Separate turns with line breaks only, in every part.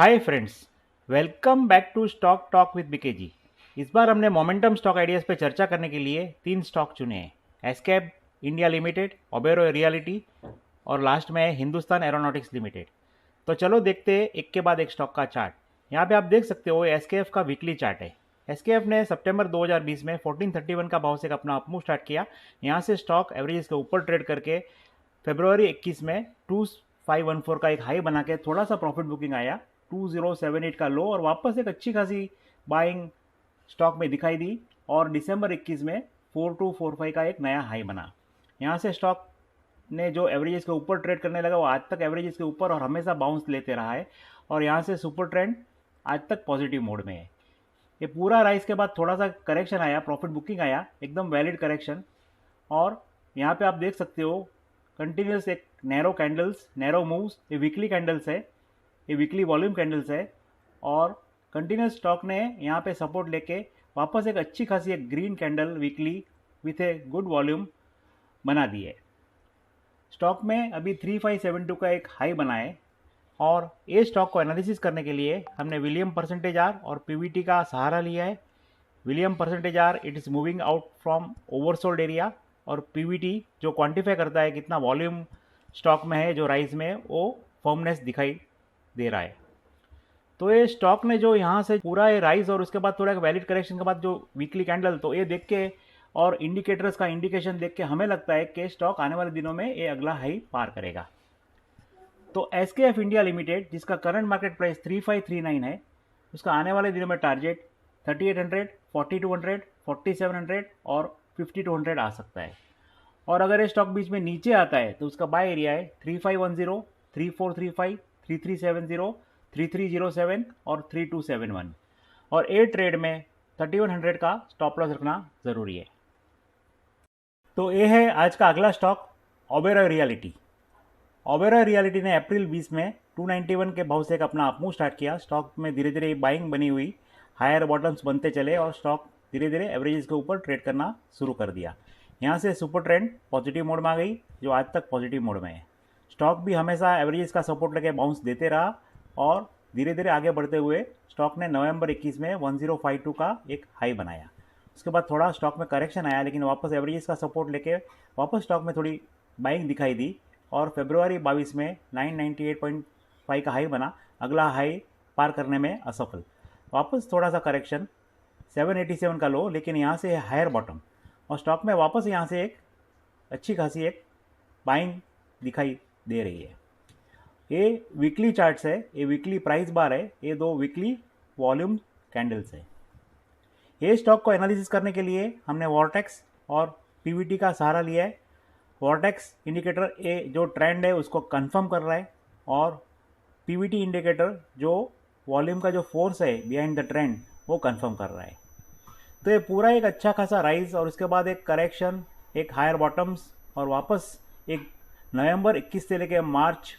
Hi friends, welcome back to stock talk with BKG. इस बार हमने मोमेंटम स्टॉक आइडियाज़ पे चर्चा करने के लिए 3 स्टॉक चुने हैं। एसकेप इंडिया लिमिटेड, ओबेरो रियलिटी और लास्ट में है हिंदुस्तान एरोनॉटिक्स लिमिटेड। तो चलो देखते हैं एक के बाद एक स्टॉक का चार्ट। यहाँ पे आप देख सकते हो एसकेएफ का वीकली चार्ट है। एसकेएफ ने सितंबर 2020 में 1431 का भाव से अपना अपमूव स्टार्ट किया। यहाँ से स्टॉक एवरेजेस के ऊपर ट्रेड करके फरवरी 21 में 2514 का एक हाई बना के थोड़ा सा प्रॉफिट बुकिंग आया, 2078 का लो और वापस एक अच्छी खासी बाइंग स्टॉक में दिखाई दी और दिसंबर 21 में 4245 का एक नया हाई बना। यहाँ से स्टॉक ने जो एवरेजेस के ऊपर ट्रेड करने लगा वो आज तक एवरेजेस के ऊपर और हमेशा बाउंस लेते रहा है और यहाँ से सुपर ट्रेंड आज तक पॉजिटिव मोड में है। ये पूरा राइज के बाद थोड़ा सा करेक्शन आया, प्रॉफिट बुकिंग आया, एकदम वैलिड करेक्शन। और यहाँ पे आप देख सकते हो कंटिन्यूस एक नैरो कैंडल्स, नैरो मूव्स, ये वीकली कैंडल्स है, ये वीकली वॉल्यूम कैंडल्स है और कंटिन्यूस स्टॉक ने यहाँ पे सपोर्ट लेके वापस एक अच्छी खासी एक green candle weekly with a good volume बना दी है। स्टॉक में अभी 3572 का एक हाई बना है और ये स्टॉक को एनालिसिस करने के लिए हमने विलियम परसेंटेज आर और पीवीटी का सहारा लिया है। William percentage R it is moving out from oversold area और पीवीटी जो क्वांटिफाई करता है कितना वॉल्यूम स्टॉक में है, जो राइज में वो फर्मनेस दिखाई दे रहा है। तो ये स्टॉक ने जो यहाँ से पूरा ये राइज और उसके बाद थोड़ा वैलिड करेक्शन के बाद जो वीकली कैंडल, तो ये देख के और इंडिकेटर्स का इंडिकेशन देख के हमें लगता है कि स्टॉक आने वाले दिनों में ये अगला हाई पार करेगा। तो एसकेएफ इंडिया लिमिटेड जिसका करंट मार्केट प्राइस 3539 है, उसका आने वाले दिनों में टारगेट 3800, 4200, 4700 और 5200 आ सकता है। और अगर ये स्टॉक बीच में नीचे आता है तो उसका बाय एरिया है 3510, 3435, 3370, 3307 और 3271 और ए ट्रेड में 3100 का स्टॉप लॉस रखना ज़रूरी है। तो ये है आज का अगला स्टॉक, ओबेरो रियलिटी। ओबेरो रियलिटी ने अप्रैल 20 में 291 के भाव से एक अपना अपमूव स्टार्ट किया। स्टॉक में धीरे धीरे बाइंग बनी हुई, हायर बॉटम्स बनते चले और स्टॉक धीरे धीरे एवरेजेस के ऊपर ट्रेड करना शुरू कर दिया। यहाँ से सुपर ट्रेंड पॉजिटिव मोड में आ गई, जो आज तक पॉजिटिव मोड में है। स्टॉक भी हमेशा एवरेजेस का सपोर्ट लेके बाउंस देते रहा और धीरे धीरे आगे बढ़ते हुए स्टॉक ने नवंबर 21 में 1052 का एक हाई बनाया। उसके बाद थोड़ा स्टॉक में करेक्शन आया, लेकिन वापस एवरेजेस का सपोर्ट लेके वापस स्टॉक में थोड़ी बाइंग दिखाई दी और फरवरी 22 में 998.5 का हाई बना, अगला हाई पार करने में असफल। वापस थोड़ा सा करेक्शन, 787 का लो, लेकिन यहाँ से हायर बॉटम और स्टॉक में वापस यहाँ से एक अच्छी खासी एक बाइंग दिखाई दे रही है। ये वीकली चार्ट्स है, ये वीकली प्राइस बार है, ये दो वीकली वॉल्यूम कैंडल्स है। ये स्टॉक को एनालिसिस करने के लिए हमने वॉर्टेक्स और पीवीटी का सहारा लिया है। वॉर्टेक्स इंडिकेटर ए जो ट्रेंड है उसको कंफर्म कर रहा है और पीवीटी इंडिकेटर जो वॉल्यूम का जो फोर्स है बिहाइंड द ट्रेंड वो कंफर्म कर रहा है। तो ये पूरा एक अच्छा खासा राइज और उसके बाद एक करेक्शन, एक हायर बॉटम्स और वापस एक नवंबर 21 से लेकर मार्च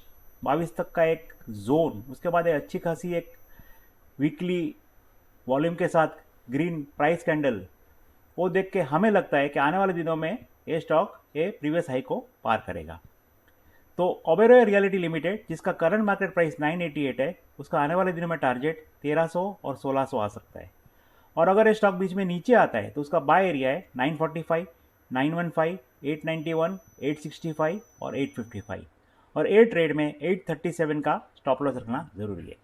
22 तक का एक जोन, उसके बाद एक अच्छी खासी एक वीकली वॉल्यूम के साथ ग्रीन प्राइस कैंडल, वो देख के हमें लगता है कि आने वाले दिनों में ये स्टॉक ये प्रीवियस हाई को पार करेगा। तो ओबेरो रियलिटी लिमिटेड जिसका करंट मार्केट प्राइस 988 है, उसका आने वाले दिनों में टारगेट 1300 और 1600 आ सकता है। और अगर ये स्टॉक बीच में नीचे आता है तो उसका बाय एरिया है 945, 915, 891, 865 और 855 और ए ट्रेड में 837 का स्टॉप लॉस रखना जरूरी है।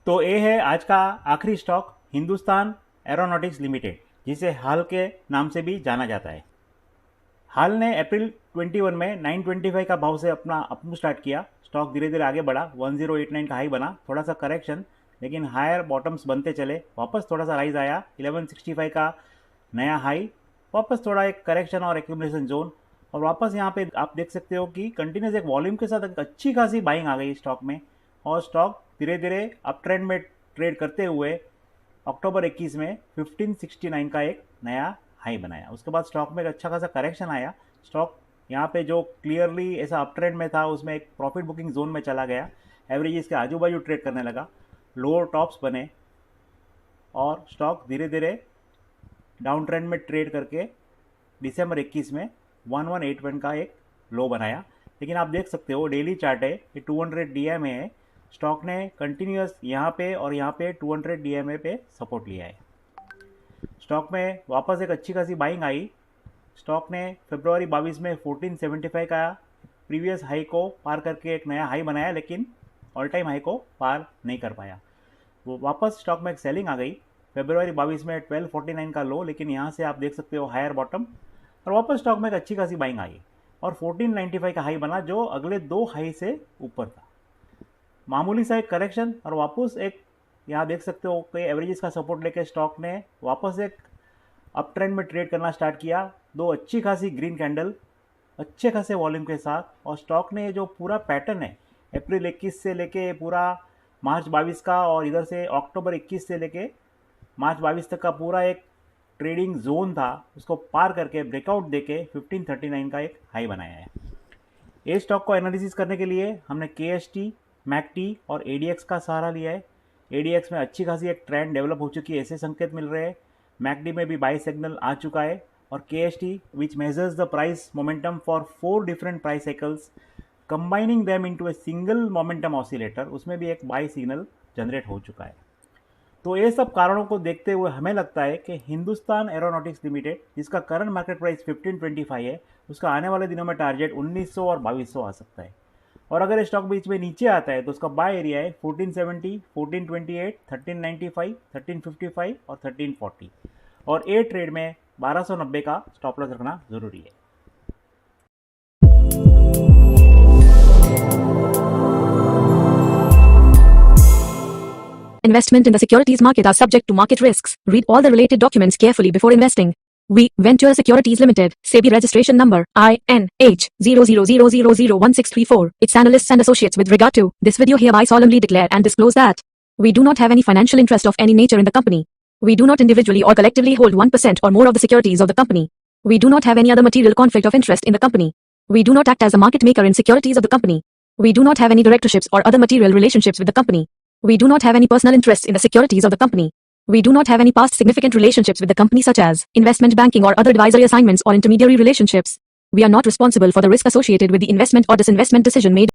तो ये है आज का आखिरी स्टॉक, हिंदुस्तान एरोनॉटिक्स लिमिटेड, जिसे हाल के नाम से भी जाना जाता है। हाल ने अप्रैल 21 में 925 का भाव से अपना अपमूव स्टार्ट किया। स्टॉक धीरे धीरे आगे बढ़ा, 1089 का हाई बना, थोड़ा सा करेक्शन, लेकिन हायर बॉटम्स बनते चले, वापस थोड़ा सा राइज आया, 1165 का नया हाई, वापस थोड़ा एक करेक्शन और एक्यूमुलेशन जोन और वापस यहाँ पे आप देख सकते हो कि कंटिन्यूस एक वॉल्यूम के साथ एक अच्छी खासी बाइंग आ गई स्टॉक में और स्टॉक धीरे धीरे अप ट्रेंड में ट्रेड करते हुए अक्टूबर 21 में 1569 का एक नया हाई बनाया। उसके बाद स्टॉक में एक अच्छा खासा करेक्शन आया। स्टॉक यहाँ पे जो क्लियरली ऐसा अप ट्रेंड में था उसमें एक प्रॉफिट बुकिंग जोन में चला गया, एवरेजेस के आजू बाजू ट्रेड करने लगा, लोअर टॉप्स बने और स्टॉक धीरे धीरे डाउन ट्रेंड में ट्रेड करके दिसंबर 21 में 1181 का एक लो बनाया। लेकिन आप देख सकते हो डेली चार्ट है, ये 200 डीएम है, स्टॉक ने कंटिन्यूस यहाँ पे और यहाँ पे 200 DMA पे सपोर्ट लिया है। स्टॉक में वापस एक अच्छी खासी बाइंग आई। स्टॉक ने फरवरी 22 में 1475 का प्रीवियस हाई को पार करके एक नया हाई बनाया, लेकिन ऑल टाइम हाई को पार नहीं कर पाया। वो वापस स्टॉक में एक सेलिंग आ गई फरवरी 22 में 1249 का लो, लेकिन यहाँ से आप देख सकते हो हायर बॉटम, और वापस स्टॉक में एक अच्छी खासी बाइंग आई और 1495 का हाई बना जो अगले 2 हाई से ऊपर था। मामूली सा एक करेक्शन और वापस एक यहाँ देख सकते हो कि एवरेजेस का सपोर्ट लेके स्टॉक ने वापस एक अप ट्रेंड में ट्रेड करना स्टार्ट किया। 2 अच्छी खासी ग्रीन कैंडल अच्छे खासे वॉल्यूम के साथ, और स्टॉक ने जो पूरा पैटर्न है अप्रैल 21 से लेके पूरा मार्च 22 का और इधर से अक्टूबर 21 से लेके मार्च 22 तक का पूरा एक ट्रेडिंग जोन था, उसको पार करके ब्रेकआउट देके 1539 का एक हाई बनाया है। ये स्टॉक को एनालिसिस करने के लिए हमने KST, MACD और ADX का सहारा लिया है। ADX में अच्छी खासी एक ट्रेंड डेवलप हो चुकी है, ऐसे संकेत मिल रहे हैं। MACD में भी बाई सिग्नल आ चुका है, और KST which measures the price momentum for 4 different price cycles combining them into a single momentum oscillator, उसमें भी एक बाई सिग्नल जनरेट हो चुका है। तो ये सब कारणों को देखते हुए हमें लगता है कि हिंदुस्तान एरोनॉटिक्स लिमिटेड, जिसका करंट मार्केट प्राइस 1525 है, उसका आने वाले दिनों में टारगेट 1900 और 2200 आ सकता है। और अगर ये स्टॉक बीच में नीचे आता है तो उसका बाय एरिया है 1470, 1428, 1395, 1355 और 1340, और ए ट्रेड में 1290 का स्टॉप लॉस रखना जरूरी है।
Investment in the securities market are subject to market risks. Read all the related documents carefully before investing. We, Venture Securities Limited, SEBI registration number INH 0000001634, its analysts and associates with regard to this video hereby solemnly declare and disclose that we do not have any financial interest of any nature in the company. We do not individually or collectively hold 1% or more of the securities of the company. We do not have any other material conflict of interest in the company. We do not act as a market maker in securities of the company. We do not have any directorships or other material relationships with the company. We do not have any personal interests in the securities of the company. We do not have any past significant relationships with the company such as investment banking or other advisory assignments or intermediary relationships. We are not responsible for the risk associated with the investment or disinvestment decision made